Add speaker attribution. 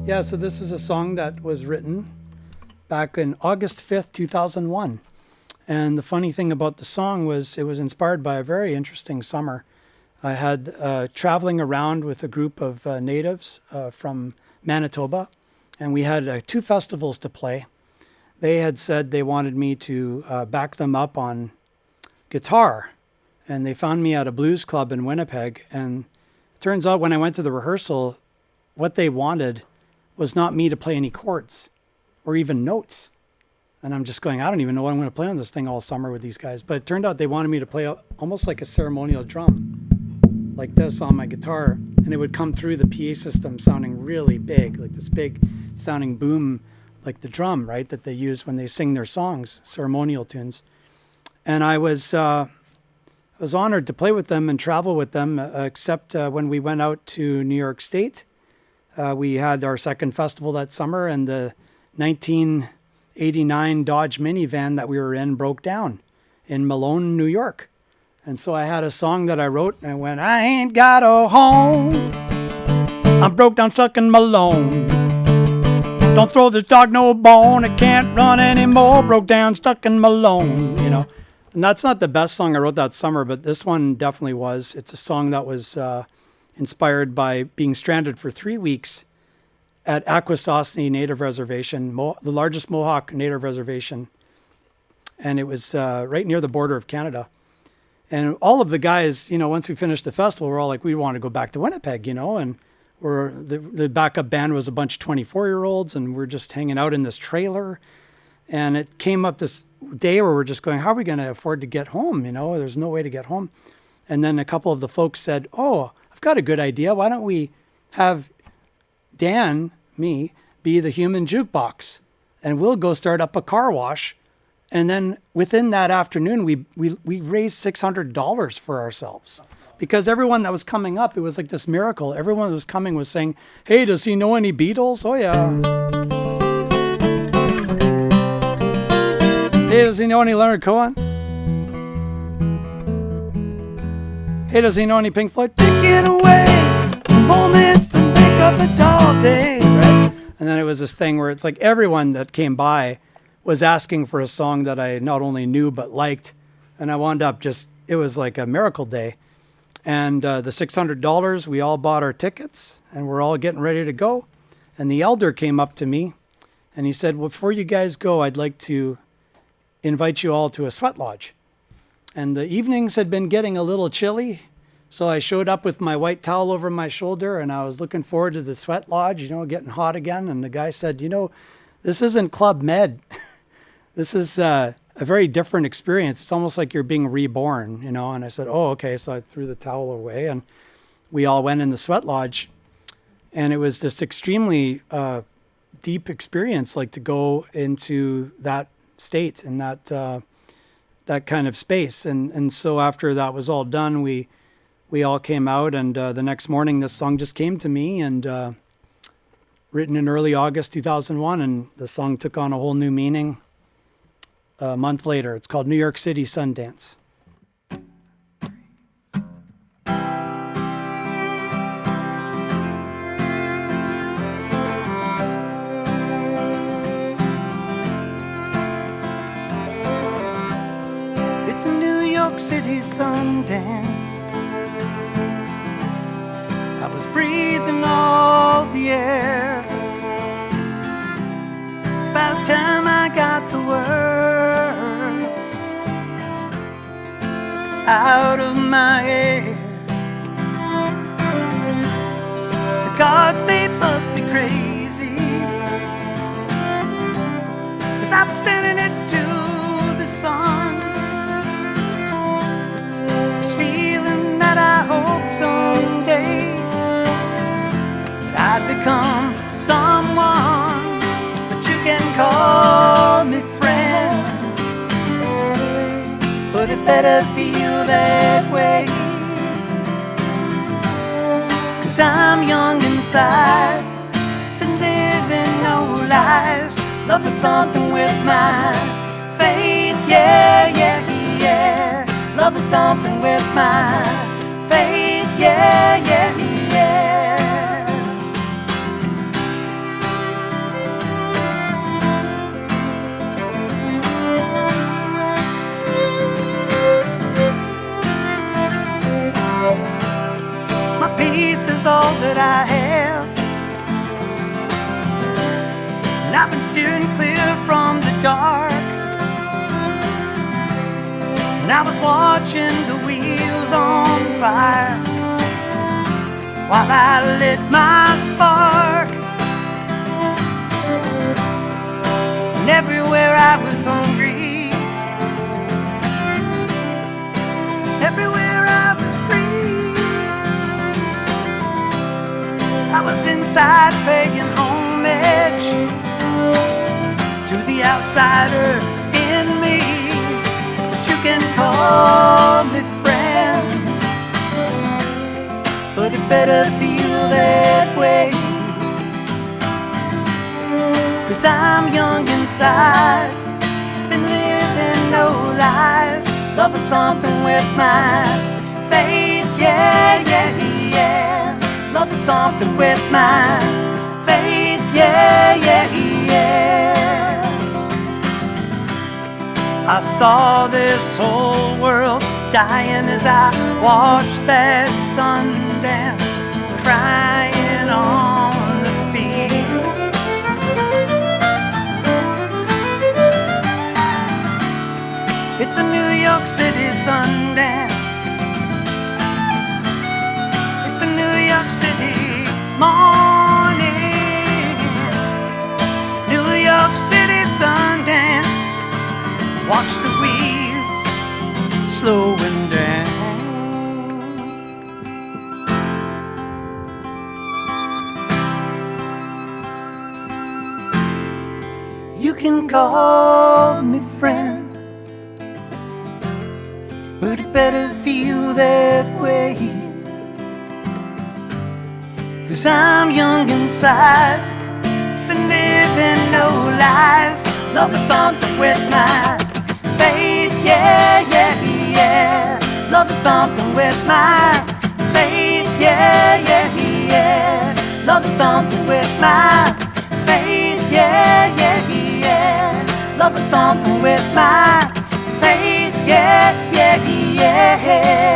Speaker 1: Yeah, so this is a song that was written back in August 5th, 2001. And the funny thing about the song was it was inspired by a very interesting summer. I had traveling around with a group of natives from Manitoba, and we had 2 festivals to play. They had said they wanted me to back them up on guitar, and they found me at a blues club in Winnipeg. And it turns out when I went to the rehearsal, what they wanted was not me to play any chords or even notes. And I'm just going, I don't even know what I'm going to play on this thing all summer with these guys. But it turned out they wanted me to play almost like a ceremonial drum, like this on my guitar. And it would come through the PA system sounding really big, like this big sounding boom, like the drum, right, that they use when they sing their songs, ceremonial tunes. And I was honored to play with them and travel with them, except when we went out to New York State. We had our second festival that summer, and the 1989 Dodge minivan that we were in broke down in Malone, New York. And so I had a song that I wrote, and I went, I ain't got a home. I'm broke down, stuck in Malone. Don't throw this dog no bone. It can't run anymore. Broke down, stuck in Malone, you know. And that's not the best song I wrote that summer, but this one definitely was. It's a song that was inspired by being stranded for 3 weeks at Akwesasne Native Reservation, the largest Mohawk Native Reservation. And it was right near the border of Canada. And all of the guys, you know, once we finished the festival, we're all like, we want to go back to Winnipeg, you know, and the backup band was a bunch of 24-year-olds, and we're just hanging out in this trailer. And it came up this day where we're just going, how are we going to afford to get home? You know, there's no way to get home. And then a couple of the folks said, oh, I've got a good idea. Why don't we have Dan, me, be the human jukebox, and we'll go start up a car wash. And then within that afternoon, we raised $600 for ourselves. Because everyone that was coming up, it was like this miracle. Everyone that was coming was saying, hey, does he know any Beatles? Oh, yeah. Hey, does he know any Leonard Cohen? Hey, does he know any Pink Floyd? Take it away, moments to make up a dull day. Right? And then it was this thing where it's like everyone that came by was asking for a song that I not only knew but liked. And I wound up it was like a miracle day. And the $600, we all bought our tickets, and we're all getting ready to go. And the elder came up to me, and he said, well, before you guys go, I'd like to invite you all to a sweat lodge. And the evenings had been getting a little chilly, so I showed up with my white towel over my shoulder, and I was looking forward to the sweat lodge, you know, getting hot again. And the guy said, you know, this isn't Club Med. This is a very different experience. It's almost like you're being reborn, you know. And I said, oh, okay. So I threw the towel away, and we all went in the sweat lodge. And it was this extremely deep experience, like to go into that state and that kind of space. And so after that was all done, we all came out, and the next morning this song just came to me, and written in early August 2001, and the song took on a whole new meaning a month later. It's called New York City Sundance. It's a New York City Sundance. I was breathing all the air. It's about time I got the word out of my head. The gods, they must be crazy, 'cause I've been sending it to the sun. This feeling that I hope someday that I'd become someone that you can call me friend. But it better feel that way, 'cause I'm young inside, been living no lies, loving something with my faith, yeah, yeah, yeah. Loving something with my faith, yeah, yeah, yeah. is all that I have, and I've been steering clear from the dark. And I was watching the wheels on fire while I lit my spark. And everywhere I was hungry, everywhere I was free, I was inside paying homage to the outsider in me. But you can call me friend, but it better feel that way, 'cause I'm young inside, been living no lies, loving something with my faith, yeah, yeah, yeah. Loving something with my faith, yeah, yeah, yeah. I saw this whole world dying as I watched that Sundance, crying on the field. It's a New York City Sundance. It's a New York City morning. New York City Sundance. Watch the wheels slowing down. You can call me friend, but it better feel that way, 'cause I'm young inside, been living no lies, loving something with my faith, yeah, yeah, yeah. Loving something with my faith, yeah, yeah, yeah. Loving something with my faith, yeah, yeah, yeah. Loving something with my faith, yeah, yeah, yeah.